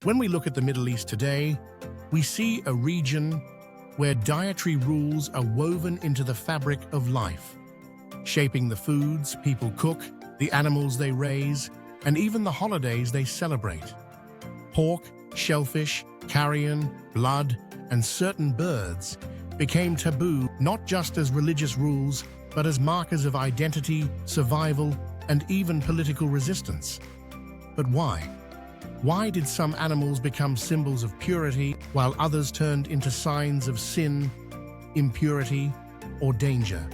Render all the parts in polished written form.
When we look at the Middle East today, we see a region where dietary rules are woven into the fabric of life, shaping the foods people cook, the animals they raise, and even the holidays they celebrate. Pork, shellfish, carrion, blood, and certain birds became taboo not just as religious rules, but as markers of identity, survival, and even political resistance. But why? Why did some animals become symbols of purity while others turned into signs of sin, impurity, or danger?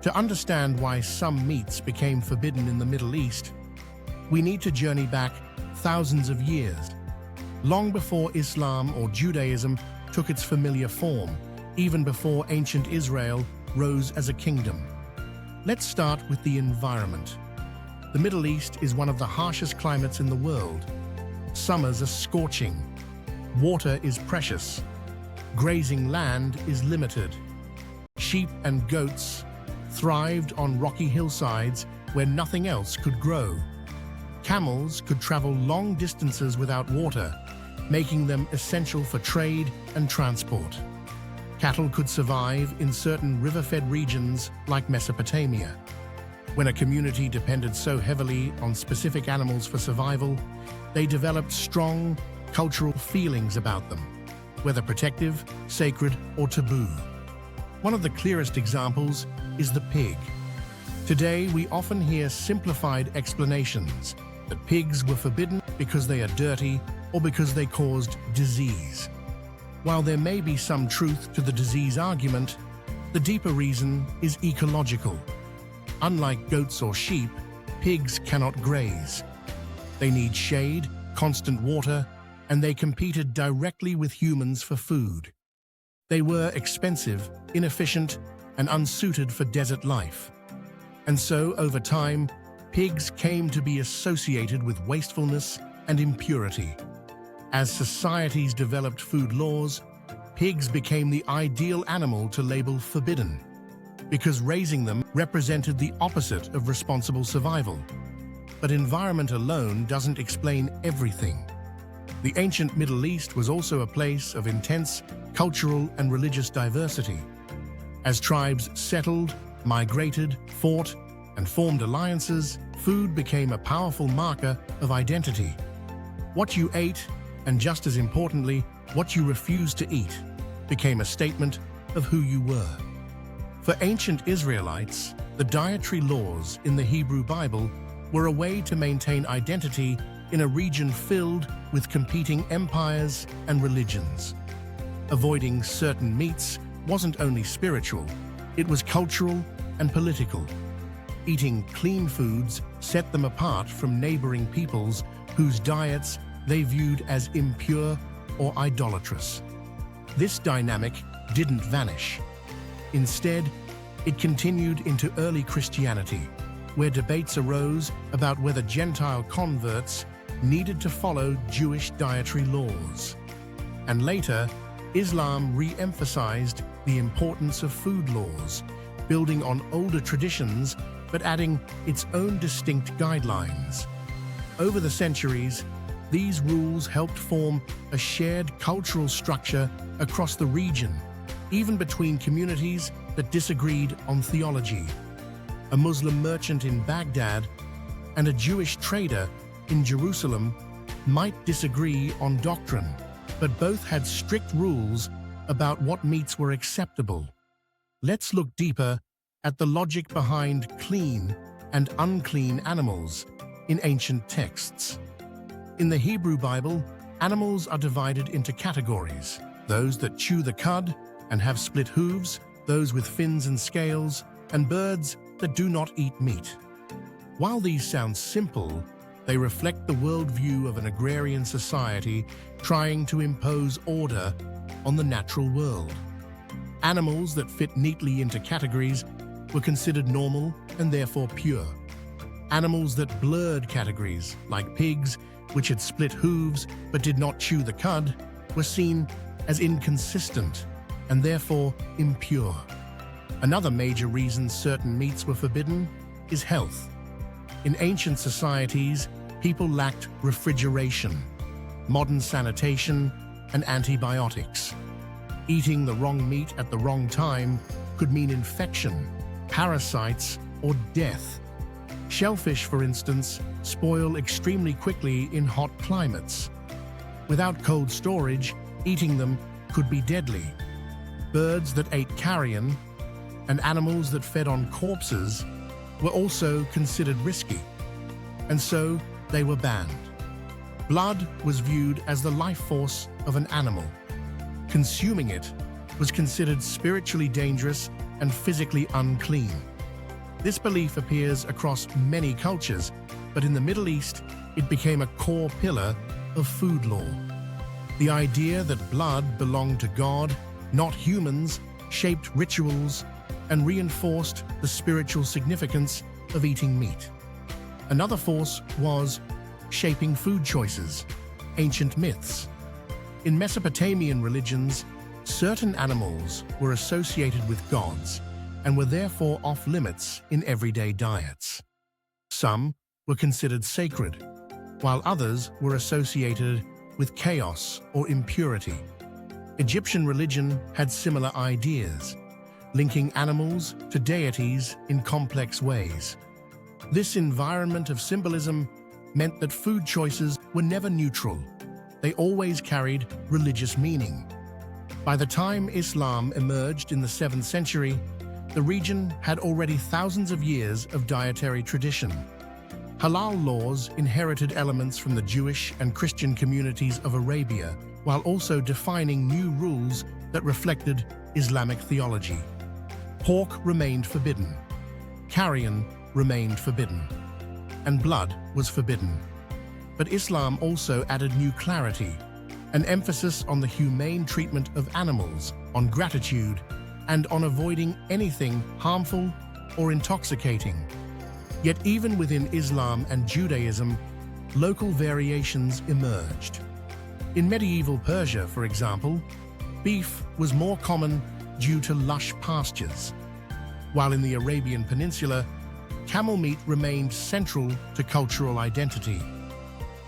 To understand why some meats became forbidden in the Middle East, we need to journey back thousands of years, long before Islam or Judaism took its familiar form, even before ancient Israel rose as a kingdom. Let's start with the environment. The Middle East is one of the harshest climates in the world. Summers are scorching. Water is precious. Grazing land is limited. Sheep and goats thrived on rocky hillsides where nothing else could grow. Camels could travel long distances without water, making them essential for trade and transport. Cattle could survive in certain river-fed regions like Mesopotamia. When a community depended so heavily on specific animals for survival, they developed strong cultural feelings about them, whether protective, sacred, or taboo. One of the clearest examples is the pig. Today, we often hear simplified explanations that pigs were forbidden because they are dirty or because they caused disease. While there may be some truth to the disease argument, the deeper reason is ecological. Unlike goats or sheep, pigs cannot graze. They need shade, constant water, and they competed directly with humans for food. They were expensive, inefficient, and unsuited for desert life. And so, over time, pigs came to be associated with wastefulness and impurity. As societies developed food laws, pigs became the ideal animal to label forbidden, because raising them represented the opposite of responsible survival. But environment alone doesn't explain everything. The ancient Middle East was also a place of intense cultural and religious diversity. As tribes settled, migrated, fought, and formed alliances, food became a powerful marker of identity. What you ate, and just as importantly, what you refused to eat, became a statement of who you were. For ancient Israelites, the dietary laws in the Hebrew Bible were a way to maintain identity in a region filled with competing empires and religions. Avoiding certain meats wasn't only spiritual, it was cultural and political. Eating clean foods set them apart from neighboring peoples whose diets they viewed as impure or idolatrous. This dynamic didn't vanish. Instead, it continued into early Christianity, where debates arose about whether Gentile converts needed to follow Jewish dietary laws. And later, Islam re-emphasized the importance of food laws, building on older traditions but adding its own distinct guidelines. Over the centuries, these rules helped form a shared cultural structure across the region, even between communities that disagreed on theology. A Muslim merchant in Baghdad and a Jewish trader in Jerusalem might disagree on doctrine, but both had strict rules about what meats were acceptable. Let's look deeper at the logic behind clean and unclean animals in ancient texts. In the Hebrew Bible, animals are divided into categories: those that chew the cud and have split hooves, those with fins and scales, and birds that do not eat meat. While these sound simple, they reflect the worldview of an agrarian society trying to impose order on the natural world. Animals that fit neatly into categories were considered normal and therefore pure. Animals that blurred categories, like pigs, which had split hooves but did not chew the cud, were seen as inconsistent and therefore impure. Another major reason certain meats were forbidden is health. In ancient societies, people lacked refrigeration. modern sanitation, and antibiotics. Eating the wrong meat at the wrong time could mean infection, parasites, or death. Shellfish, for instance, spoil extremely quickly in hot climates. Without cold storage, eating them could be deadly. Birds that ate carrion and animals that fed on corpses were also considered risky, and so they were banned. Blood was viewed as the life force of an animal. Consuming it was considered spiritually dangerous and physically unclean. This belief appears across many cultures, but in the Middle East, it became a core pillar of food law. The idea that blood belonged to God, not humans, shaped rituals and reinforced the spiritual significance of eating meat. Another force was shaping food choices, ancient myths. In Mesopotamian religions, certain animals were associated with gods and were therefore off-limits in everyday diets. Some were considered sacred, while others were associated with chaos or impurity. Egyptian religion had similar ideas, linking animals to deities in complex ways. This environment of symbolism meant that food choices were never neutral. They always carried religious meaning. By the time Islam emerged in the 7th century, the region had already thousands of years of dietary tradition. Halal laws inherited elements from the Jewish and Christian communities of Arabia, while also defining new rules that reflected Islamic theology. Pork remained forbidden, carrion remained forbidden, and blood was forbidden. But Islam also added new clarity, an emphasis on the humane treatment of animals, on gratitude, and on avoiding anything harmful or intoxicating. Yet even within Islam and Judaism, local variations emerged. In medieval Persia, for example, beef was more common due to lush pastures, while in the Arabian Peninsula, camel meat remained central to cultural identity.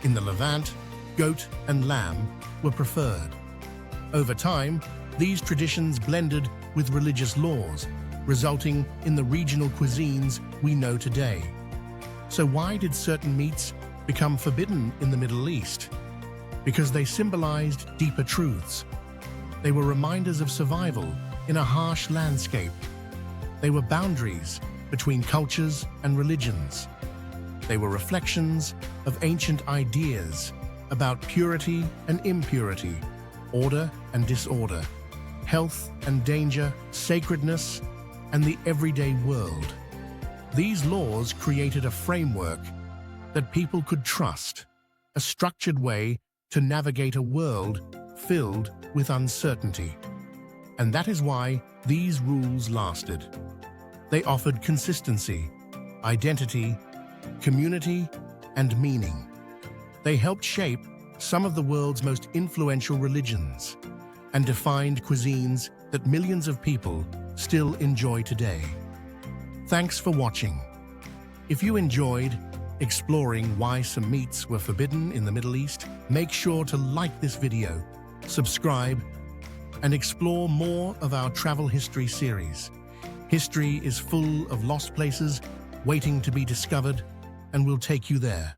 In the Levant, goat and lamb were preferred. Over time, these traditions blended with religious laws, resulting in the regional cuisines we know today. So why did certain meats become forbidden in the Middle East? Because they symbolized deeper truths. They were reminders of survival in a harsh landscape. They were boundaries between cultures and religions. They were reflections of ancient ideas about purity and impurity, order and disorder, health and danger, sacredness and the everyday world. These laws created a framework that people could trust, a structured way to navigate a world filled with uncertainty. And that is why these rules lasted. They offered consistency, identity, community, and meaning. They helped shape some of the world's most influential religions and defined cuisines that millions of people still enjoy today. Thanks for watching. If you enjoyed exploring why some meats were forbidden in the Middle East, make sure to like this video, subscribe, and explore more of our travel history series. History is full of lost places waiting to be discovered, and we'll take you there.